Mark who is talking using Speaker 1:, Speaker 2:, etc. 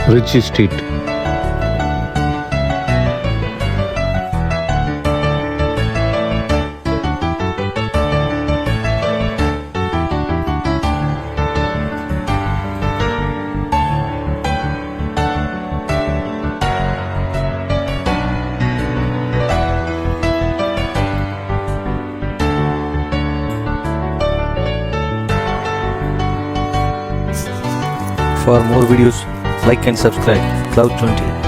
Speaker 1: Richie Street.
Speaker 2: For more videos, like and subscribe Cloud 20.